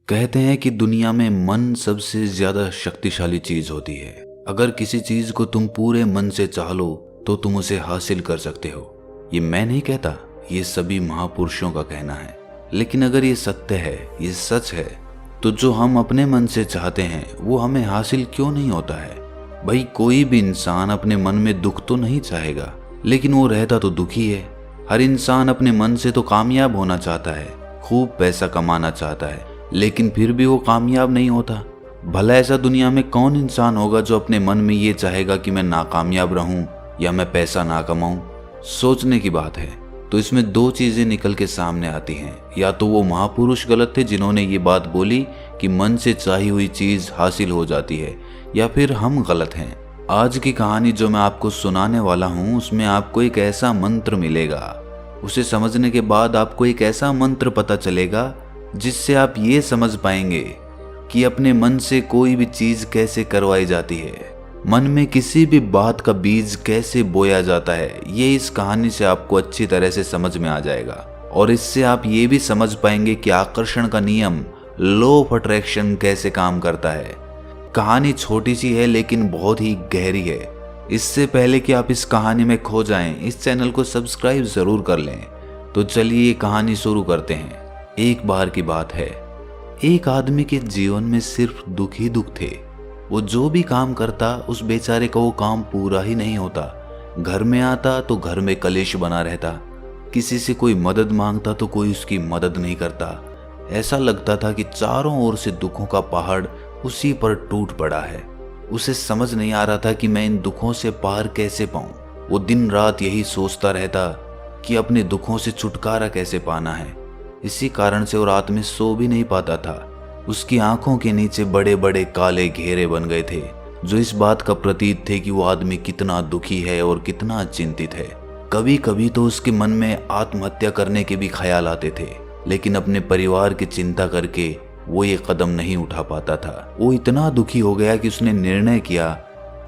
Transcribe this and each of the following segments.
कहते हैं कि दुनिया में मन सबसे ज्यादा शक्तिशाली चीज होती है। अगर किसी चीज को तुम पूरे मन से चाह लो तो तुम उसे हासिल कर सकते हो। ये मैं नहीं कहता, ये सभी महापुरुषों का कहना है। लेकिन अगर ये सत्य है, ये सच है, तो जो हम अपने मन से चाहते हैं वो हमें हासिल क्यों नहीं होता है। भाई, कोई भी इंसान अपने मन में दुख तो नहीं चाहेगा, लेकिन वो रहता तो दुखी है। हर इंसान अपने मन से तो कामयाब होना चाहता है, खूब पैसा कमाना चाहता है, लेकिन फिर भी वो कामयाब नहीं होता। भला ऐसा दुनिया में कौन इंसान होगा जो अपने मन में ये चाहेगा कि मैं नाकामयाब रहूं या मैं पैसा ना कमाऊं। सोचने की बात है। तो इसमें दो चीजें निकल के सामने आती हैं। या तो वो महापुरुष गलत थे जिन्होंने ये बात बोली कि मन से चाही हुई चीज हासिल हो जाती है, या फिर हम गलत हैं। आज की कहानी जो मैं आपको सुनाने वाला हूँ उसमें आपको एक ऐसा मंत्र मिलेगा। उसे समझने के बाद आपको एक ऐसा मंत्र पता चलेगा जिससे आप ये समझ पाएंगे कि अपने मन से कोई भी चीज कैसे करवाई जाती है, मन में किसी भी बात का बीज कैसे बोया जाता है। ये इस कहानी से आपको अच्छी तरह से समझ में आ जाएगा, और इससे आप ये भी समझ पाएंगे कि आकर्षण का नियम, लॉ ऑफ अट्रैक्शन कैसे काम करता है। कहानी छोटी सी है लेकिन बहुत ही गहरी है। इससे पहले कि आप इस कहानी में खो जाएं, इस चैनल को सब्सक्राइब जरूर कर लें। तो चलिए ये कहानी शुरू करते हैं। एक बार की बात है, एक आदमी के जीवन में सिर्फ दुख ही दुख थे। वो जो भी काम करता उस बेचारे का वो काम पूरा ही नहीं होता। घर में आता तो घर में कलेश बना रहता, किसी से कोई मदद मांगता तो कोई उसकी मदद नहीं करता। ऐसा लगता था कि चारों ओर से दुखों का पहाड़ उसी पर टूट पड़ा है। उसे समझ नहीं आ रहा था कि मैं इन दुखों से पार कैसे पाऊं। वो दिन रात यही सोचता रहता कि अपने दुखों से छुटकारा कैसे पाना है। इसी कारण से वो रात में सो भी नहीं पाता था। उसकी आंखों के नीचे बड़े बड़े काले घेरे बन गए थे, जो इस बात का प्रतीक थे कि वो आदमी कितना दुखी है और कितना चिंतित है। कभी कभी तो उसके मन में आत्महत्या करने के भी ख्याल आते थे, लेकिन अपने परिवार की चिंता करके वो ये कदम नहीं उठा पाता था। वो इतना दुखी हो गया कि उसने निर्णय किया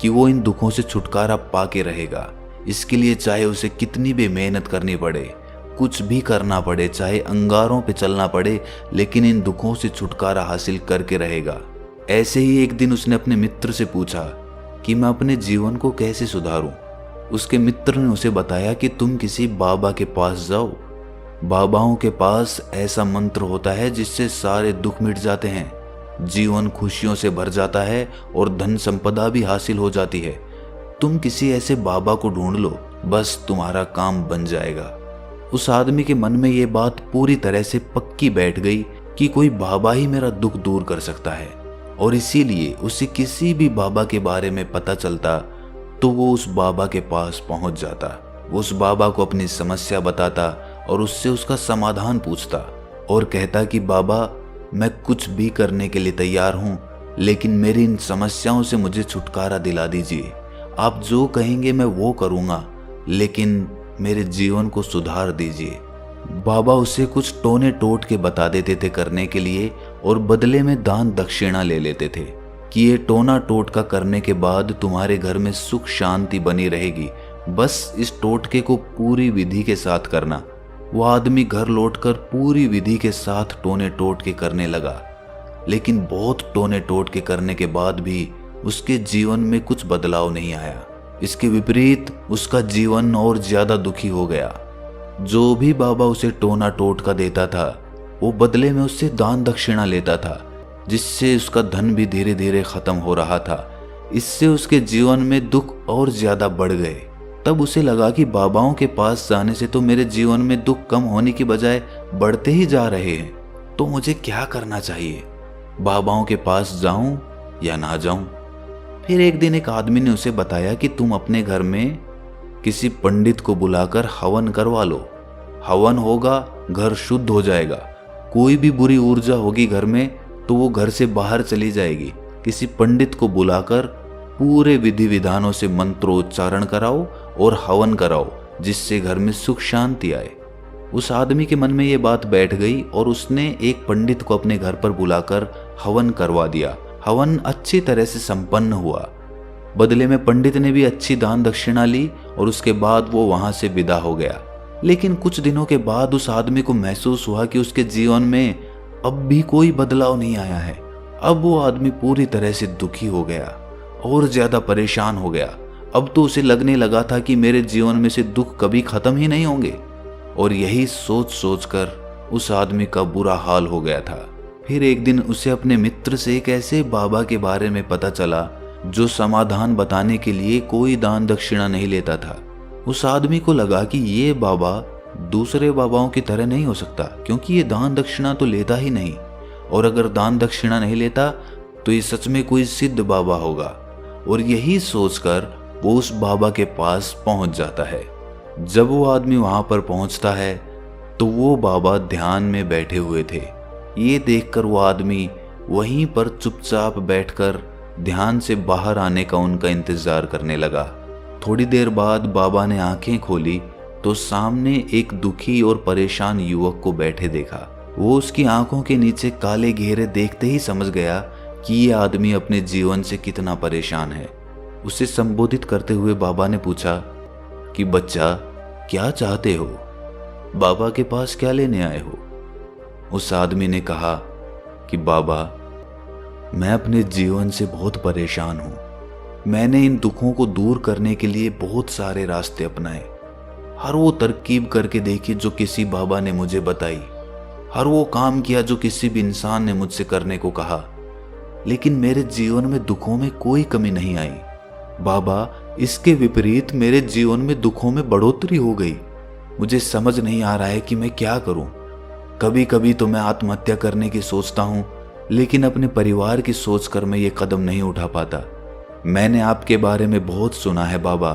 कि वो इन दुखों से छुटकारा पाके रहेगा। इसके लिए चाहे उसे कितनी भी मेहनत करनी पड़े, कुछ भी करना पड़े, चाहे अंगारों पे चलना पड़े, लेकिन इन दुखों से छुटकारा हासिल करके रहेगा। ऐसे ही एक दिन उसने अपने मित्र से पूछा कि मैं अपने जीवन को कैसे सुधारूं। उसके मित्र ने उसे बताया कि तुम किसी बाबा के पास जाओ। बाबाओं के पास ऐसा मंत्र होता है जिससे सारे दुख मिट जाते हैं, जीवन खुशियों से भर जाता है और धन संपदा भी हासिल हो जाती है। तुम किसी ऐसे बाबा को ढूंढ लो, बस तुम्हारा काम बन जाएगा। उस आदमी के मन में ये बात पूरी तरह से पक्की बैठ गई कि कोई बाबा ही मेरा दुख दूर कर सकता है, और इसीलिए उसे किसी भी बाबा के बारे में पता चलता तो वो उस बाबा के पास पहुंच जाता। वो उस बाबा को अपनी समस्या बताता और उससे उसका समाधान पूछता और कहता कि बाबा, मैं कुछ भी करने के लिए तैयार हूं, लेकिन मेरी इन समस्याओं से मुझे छुटकारा दिला दीजिए। आप जो कहेंगे मैं वो करूंगा, लेकिन मेरे जीवन को सुधार दीजिए। बाबा उसे कुछ टोने टोट के बता देते थे करने के लिए, और बदले में दान दक्षिणा ले लेते थे कि ये टोना टोटका करने के बाद तुम्हारे घर में सुख शांति बनी रहेगी, बस इस टोटके को पूरी विधि के साथ करना। वो आदमी घर लौटकर पूरी विधि के साथ टोने टोटके करने लगा, लेकिन बहुत टोने टोटके करने के बाद भी उसके जीवन में कुछ बदलाव नहीं आया। इसके विपरीत उसका जीवन और ज्यादा दुखी हो गया। जो भी बाबा उसे टोना टोटका देता था वो बदले में उससे दान दक्षिणा लेता था, जिससे उसका धन भी धीरे धीरे खत्म हो रहा था। इससे उसके जीवन में दुख और ज्यादा बढ़ गए। तब उसे लगा कि बाबाओं के पास जाने से तो मेरे जीवन में दुख कम होने की बजाय बढ़ते ही जा रहे हैं, तो मुझे क्या करना चाहिए? बाबाओं के पास जाऊं या ना जाऊं? फिर एक दिन एक आदमी ने उसे बताया कि तुम अपने घर में किसी पंडित को बुलाकर हवन करवा लो। हवन होगा, घर शुद्ध हो जाएगा। कोई भी बुरी ऊर्जा होगी घर में तो वो घर से बाहर चली जाएगी। किसी पंडित को बुलाकर पूरे विधि विधानों से मंत्रोच्चारण कराओ और हवन कराओ, जिससे घर में सुख शांति आए। उस आदमी के मन में ये बात बैठ गई और उसने एक पंडित को अपने घर पर बुलाकर हवन करवा दिया। हवन अच्छी तरह से संपन्न हुआ। बदले में पंडित ने भी अच्छी दान दक्षिणा ली और उसके बाद वो वहां से विदा हो गया। लेकिन कुछ दिनों के बाद उस आदमी को महसूस हुआ कि उसके जीवन में अब भी कोई बदलाव नहीं आया है। अब वो आदमी पूरी तरह से दुखी हो गया और ज्यादा परेशान हो गया। अब तो उसे लगने लगा था कि मेरे जीवन में से दुख कभी खत्म ही नहीं होंगे। और यही सोच सोच कर उस आदमी का बुरा हाल हो गया था। फिर एक दिन उसे अपने मित्र से एक ऐसे बाबा के बारे में पता चला जो समाधान बताने के लिए कोई दान दक्षिणा नहीं लेता था। उस आदमी को लगा कि ये बाबा दूसरे बाबाओं की तरह नहीं हो सकता, क्योंकि ये दान दक्षिणा तो लेता ही नहीं, और अगर दान दक्षिणा नहीं लेता तो ये सच में कोई सिद्ध बाबा होगा। और यही सोचकर वो उस बाबा के पास पहुंच जाता है। जब वो आदमी वहां पर पहुंचता है तो वो बाबा ध्यान में बैठे हुए थे। ये देखकर वो आदमी वहीं पर चुपचाप बैठकर ध्यान से बाहर आने का उनका इंतजार करने लगा। थोड़ी देर बाद बाबा ने आंखें खोली तो सामने एक दुखी और परेशान युवक को बैठे देखा। वो उसकी आंखों के नीचे काले घेरे देखते ही समझ गया कि ये आदमी अपने जीवन से कितना परेशान है। उसे संबोधित करते हुए बाबा ने पूछा कि बच्चा, क्या चाहते हो? बाबा के पास क्या लेने आए हो? उस आदमी ने कहा कि बाबा, मैं अपने जीवन से बहुत परेशान हूं। मैंने इन दुखों को दूर करने के लिए बहुत सारे रास्ते अपनाए, हर वो तरकीब करके देखी जो किसी बाबा ने मुझे बताई, हर वो काम किया जो किसी भी इंसान ने मुझसे करने को कहा, लेकिन मेरे जीवन में दुखों में कोई कमी नहीं आई। बाबा, इसके विपरीत मेरे जीवन में दुखों में बढ़ोतरी हो गई। मुझे समझ नहीं आ रहा है कि मैं क्या करूं। कभी कभी तो मैं आत्महत्या करने की सोचता हूं, लेकिन अपने परिवार की सोचकर मैं ये कदम नहीं उठा पाता। मैंने आपके बारे में बहुत सुना है बाबा,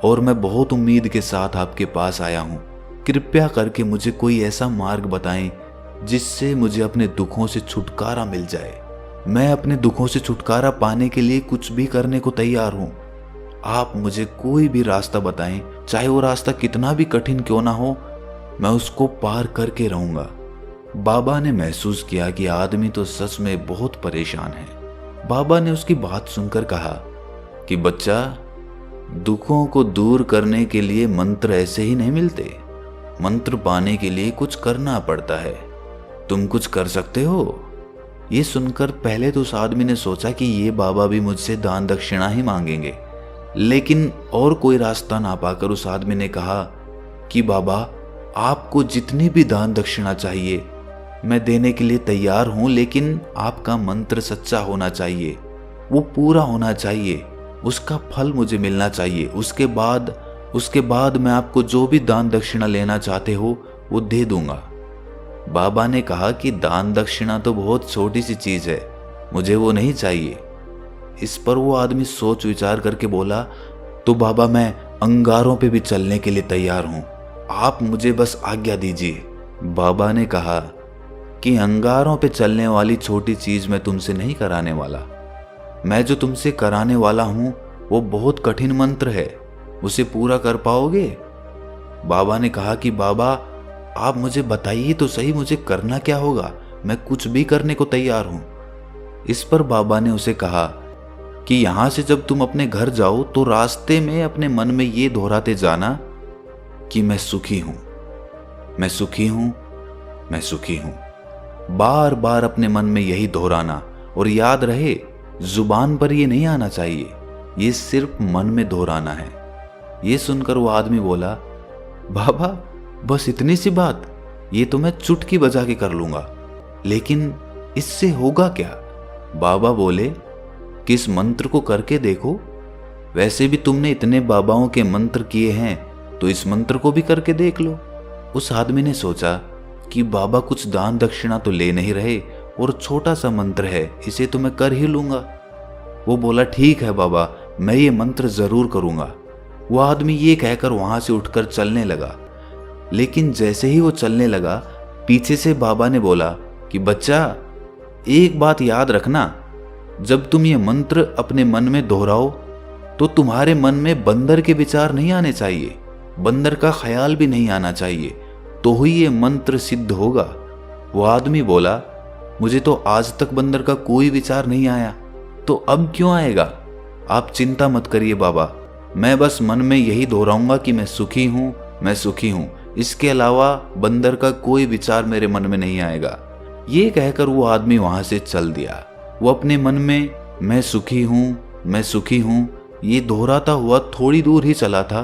और मैं बहुत उम्मीद के साथ आपके पास आया हूं। कृपया करके मुझे कोई ऐसा मार्ग बताएं जिससे मुझे अपने दुखों से छुटकारा मिल जाए। मैं अपने दुखों से छुटकारा पाने के लिए कुछ भी करने को तैयार हूं। आप मुझे कोई भी रास्ता बताएं, चाहे वो रास्ता कितना भी कठिन क्यों ना हो, मैं उसको पार करके रहूंगा। बाबा ने महसूस किया कि आदमी तो सच में बहुत परेशान है। बाबा ने उसकी बात सुनकर कहा कि बच्चा, दुखों को दूर करने के लिए मंत्र ऐसे ही नहीं मिलते। मंत्र पाने के लिए कुछ करना पड़ता है। तुम कुछ कर सकते हो? ये सुनकर पहले तो उस आदमी ने सोचा कि ये बाबा भी मुझसे दान दक्षिणा ही मांगेंगे, लेकिन और कोई रास्ता ना पाकर उस आदमी ने कहा कि बाबा, आपको जितनी भी दान दक्षिणा चाहिए मैं देने के लिए तैयार हूं, लेकिन आपका मंत्र सच्चा होना चाहिए, वो पूरा होना चाहिए, उसका फल मुझे मिलना चाहिए। उसके बाद मैं आपको जो भी दान दक्षिणा लेना चाहते हो वो दे दूंगा। बाबा ने कहा कि दान दक्षिणा तो बहुत छोटी सी चीज है, मुझे वो नहीं चाहिए। इस पर वो आदमी सोच विचार करके बोला, तो बाबा, मैं अंगारों पे भी चलने के लिए तैयार हूं, आप मुझे बस आज्ञा दीजिए। बाबा ने कहा कि अंगारों पे चलने वाली छोटी चीज मैं तुमसे नहीं कराने वाला। मैं जो तुमसे कराने वाला हूं वो बहुत कठिन मंत्र है, उसे पूरा कर पाओगे? बाबा ने कहा कि बाबा, आप मुझे बताइए तो सही, मुझे करना क्या होगा, मैं कुछ भी करने को तैयार हूं। इस पर बाबा ने उसे कहा कि यहां से जब तुम अपने घर जाओ तो रास्ते में अपने मन में ये दोहराते जाना कि मैं सुखी हूं, मैं सुखी हूं, मैं सुखी हूं। बार बार अपने मन में यही दोहराना, और याद रहे जुबान पर ये नहीं आना चाहिए, ये सिर्फ मन में दोहराना है। ये सुनकर वो आदमी बोला, बाबा, बस इतनी सी बात, ये तो मैं चुटकी बजा के कर लूंगा, लेकिन इससे होगा क्या? बाबा बोले कि इस मंत्र को करके देखो, वैसे भी तुमने इतने बाबाओं के मंत्र किए हैं तो इस मंत्र को भी करके देख लो। उस आदमी ने सोचा कि बाबा कुछ दान दक्षिणा तो ले नहीं रहे और छोटा सा मंत्र है, इसे तो मैं कर ही लूंगा। वो बोला, ठीक है बाबा, मैं ये मंत्र जरूर करूंगा। वो आदमी ये कहकर वहां से उठकर चलने लगा, लेकिन जैसे ही वो चलने लगा, पीछे से बाबा ने बोला कि बच्चा, एक बात याद रखना, जब तुम ये मंत्र अपने मन में दोहराओ तो तुम्हारे मन में बंदर के विचार नहीं आने चाहिए, बंदर का ख्याल भी नहीं आना चाहिए, तो ही ये मंत्र सिद्ध होगा। वो आदमी बोला, मुझे तो आज तक बंदर का कोई विचार नहीं आया, तो अब क्यों आएगा? आप चिंता मत करिए बाबा, मैं बस मन में यही दोहराऊंगा कि मैं सुखी हूं, मैं सुखी हूं। इसके अलावा बंदर का कोई विचार मेरे मन में नहीं आएगा। ये कहकर वो आदमी वहां से चल दिया। वो अपने मन में मैं सुखी हूँ, मैं सुखी हूँ ये दोहराता हुआ थोड़ी दूर ही चला था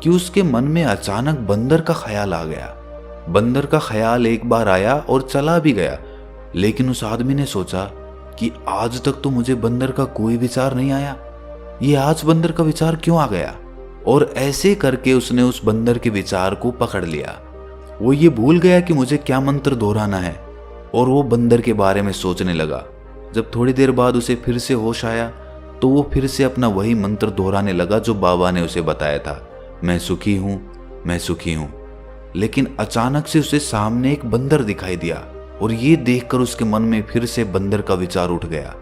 कि उसके मन में अचानक बंदर का ख्याल आ गया। बंदर का ख्याल एक बार आया और चला भी गया, लेकिन उस आदमी ने सोचा कि आज तक तो मुझे बंदर का कोई विचार नहीं आया, ये आज बंदर का विचार क्यों आ गया। और ऐसे करके उसने उस बंदर के विचार को पकड़ लिया। वो ये भूल गया कि मुझे क्या मंत्र दोहराना है और वो बंदर के बारे में सोचने लगा। जब थोड़ी देर बाद उसे फिर से होश आया तो वो फिर से अपना वही मंत्र दोहराने लगा जो बाबा ने उसे बताया था, मैं सुखी हूँ, मैं सुखी हूँ। लेकिन अचानक से उसे सामने एक बंदर दिखाई दिया और ये देखकर उसके मन में फिर से बंदर का विचार उठ गया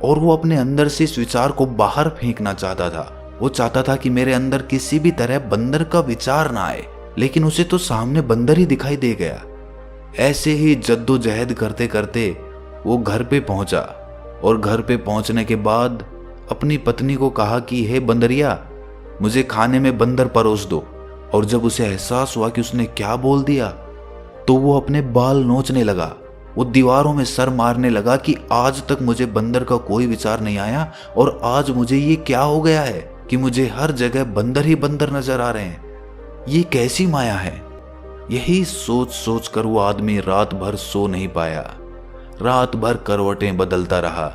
और वो अपने अंदर से इस विचार को बाहर फेंकना चाहता था। वो चाहता था कि मेरे अंदर किसी भी तरह बंदर का विचार ना आए, लेकिन उसे तो सामने बंदर ही दिखाई दे गया। ऐसे ही जद्दोजहद करते करते वो घर पे पहुंचा और घर पे पहुंचने के बाद अपनी पत्नी को कहा कि हे बंदरिया, मुझे खाने में बंदर परोस दो। और जब उसे एहसास हुआ कि उसने क्या बोल दिया तो वो अपने बाल नोचने लगा। वो दीवारों में सर मारने लगा कि आज तक मुझे बंदर का कोई विचार नहीं आया और आज मुझे ये क्या हो गया है कि मुझे हर जगह बंदर ही बंदर नजर आ रहे हैं, ये कैसी माया है। यही सोच सोच कर वो आदमी रात भर सो नहीं पाया। रात भर करवटें बदलता रहा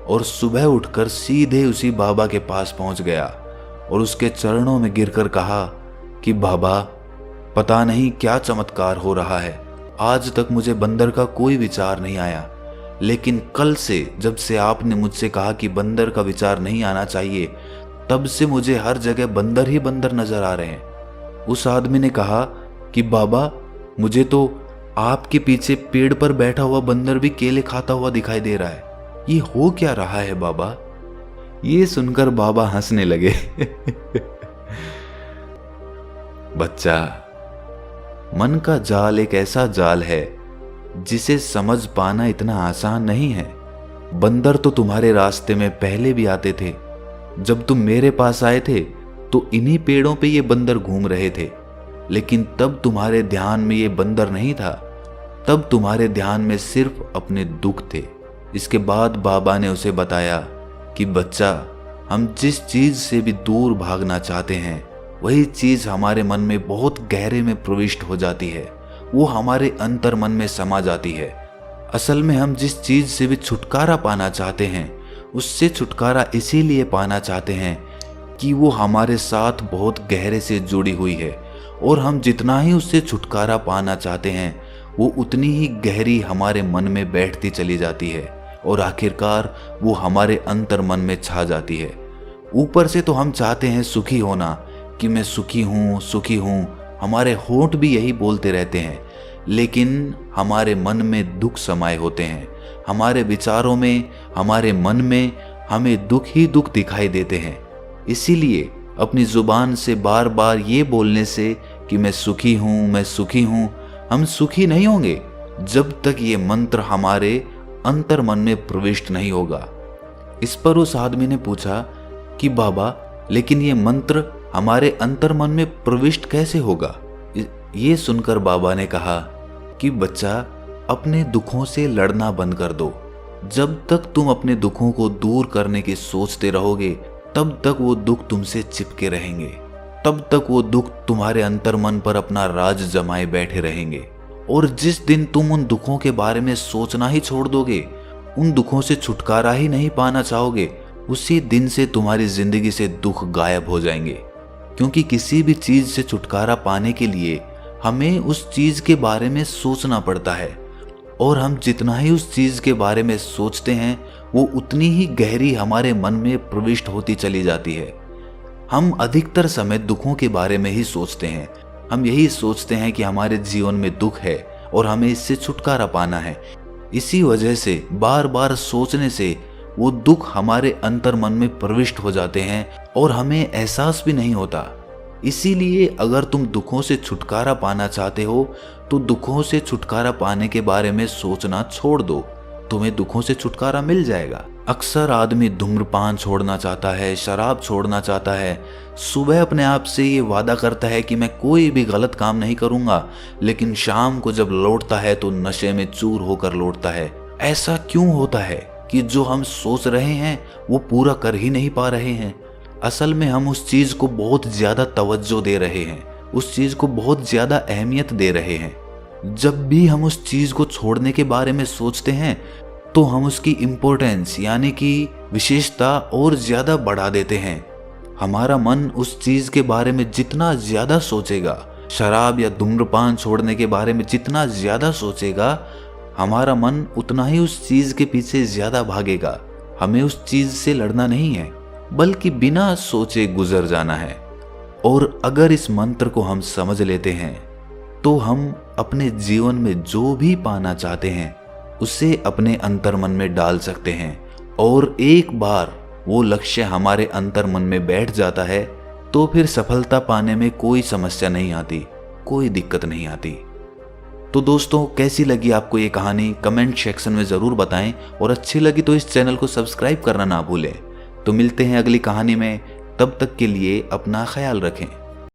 और सुबह उठकर सीधे उसी बाबा के पास पहुंच गया और उसके चरणों में गिरकर कहा कि बाबा, पता नहीं क्या चमत्कार हो रहा है, आज तक मुझे बंदर का कोई विचार नहीं आया, लेकिन कल से जब से आपने मुझसे कहा कि बंदर का विचार नहीं आना चाहिए, तब से मुझे हर जगह बंदर ही बंदर नजर आ रहे हैं। उस आदमी ने कहा कि बाबा, मुझे तो आपके पीछे पेड़ पर बैठा हुआ बंदर भी केले खाता हुआ दिखाई दे रहा है, ये हो क्या रहा है बाबा। ये सुनकर बाबा हंसने लगे। बच्चा, मन का जाल एक ऐसा जाल है जिसे समझ पाना इतना आसान नहीं है। बंदर तो तुम्हारे रास्ते में पहले भी आते थे। जब तुम मेरे पास आए थे तो इन्हीं पेड़ों पे ये बंदर घूम रहे थे, लेकिन तब तुम्हारे ध्यान में ये बंदर नहीं था, तब तुम्हारे ध्यान में सिर्फ अपने दुख थे। इसके बाद बाबा ने उसे बताया कि बच्चा, हम जिस चीज से भी दूर भागना चाहते हैं वही चीज हमारे मन में बहुत गहरे में प्रविष्ट हो जाती है, वो हमारे अंतर मन में समा जाती है। असल में हम जिस चीज से भी छुटकारा पाना चाहते हैं उससे छुटकारा इसीलिए पाना चाहते हैं कि वो हमारे साथ बहुत गहरे से जुड़ी हुई है, और हम जितना ही उससे छुटकारा पाना चाहते हैं वो उतनी ही गहरी हमारे मन में बैठती चली जाती है और आखिरकार वो हमारे अंतर मन में छा जाती है। ऊपर से तो हम चाहते हैं सुखी होना कि मैं सुखी हूँ, सुखी हूँ, हमारे होंठ भी यही बोलते रहते हैं, लेकिन हमारे मन में दुख समाये होते हैं। हमारे विचारों में, हमारे मन में हमें दुख ही दुख दिखाई देते हैं। इसीलिए अपनी जुबान से बार बार ये बोलने से कि मैं सुखी हूँ, मैं सुखी हूँ, हम सुखी नहीं होंगे जब तक ये मंत्र हमारे अंतर मन में प्रविष्ट नहीं होगा। इस पर उस आदमी ने पूछा कि बाबा, लेकिन ये मंत्र हमारे अंतर मन में प्रविष्ट कैसे होगा। ये सुनकर बाबा ने कहा कि बच्चा, अपने दुखों से लड़ना बंद कर दो। जब तक तुम अपने दुखों को दूर करने की सोचते रहोगे तब तक वो दुख तुमसे चिपके रहेंगे, तब तक वो दुख तुम्हारे अंतर मन पर अपना राज जमाए बैठे रहेंगे। और जिस दिन तुम उन दुखों के बारे में सोचना ही छोड़ दोगे, उन दुखों से छुटकारा ही नहीं पाना चाहोगे, उसी दिन से तुम्हारी जिंदगी से दुख गायब हो जाएंगे। क्योंकि किसी भी चीज से छुटकारा पाने के लिए हमें उस चीज के बारे में सोचना पड़ता है, और हम जितना ही उस चीज के बारे में सोचते हैं वो उतनी ही गहरी हमारे मन में प्रविष्ट होती चली जाती है। हम अधिकतर समय दुखों के बारे में ही सोचते हैं। हम यही सोचते हैं कि हमारे जीवन में दुख है और हमें इससे छुटकारा पाना है। इसी वजह से बार बार सोचने से वो दुख हमारे अंतर मन में प्रविष्ट हो जाते हैं और हमें एहसास भी नहीं होता। इसीलिए अगर तुम दुखों से छुटकारा पाना चाहते हो तो दुखों से छुटकारा पाने के बारे में सोचना छोड़ दो। तुम्हें दुखों से छुटकारा मिल जाएगा। अक्सर आदमी धूम्रपान छोड़ना चाहता है, शराब छोड़ना चाहता है, सुबह अपने आप से ये वादा करता है कि मैं कोई भी गलत काम नहीं करूंगा, लेकिन शाम को जब लौटता है तो नशे में चूर होकर लौटता है। ऐसा क्यों होता है कि जो हम सोच रहे हैं वो पूरा कर ही नहीं पा रहे हैं? असल में हम उस चीज को बहुत ज्यादा तवज्जो दे रहे हैं, उस चीज को बहुत ज्यादा अहमियत दे रहे हैं। जब भी हम उस चीज को छोड़ने के बारे में सोचते हैं तो हम उसकी इम्पोर्टेंस यानी कि विशेषता और ज्यादा बढ़ा देते हैं। हमारा मन उस चीज के बारे में जितना ज्यादा सोचेगा, शराब या धूम्रपान छोड़ने के बारे में जितना ज्यादा सोचेगा, हमारा मन उतना ही उस चीज के पीछे ज्यादा भागेगा। हमें उस चीज से लड़ना नहीं है, बल्कि बिना सोचे गुजर जाना है। और अगर इस मंत्र को हम समझ लेते हैं तो हम अपने जीवन में जो भी पाना चाहते हैं उसे अपने अंतर्मन में डाल सकते हैं। और एक बार वो लक्ष्य हमारे अंतर्मन में बैठ जाता है तो फिर सफलता पाने में कोई समस्या नहीं आती, कोई दिक्कत नहीं आती। तो दोस्तों, कैसी लगी आपको ये कहानी कमेंट सेक्शन में ज़रूर बताएं, और अच्छी लगी तो इस चैनल को सब्सक्राइब करना ना भूलें। तो मिलते हैं अगली कहानी में, तब तक के लिए अपना ख्याल रखें।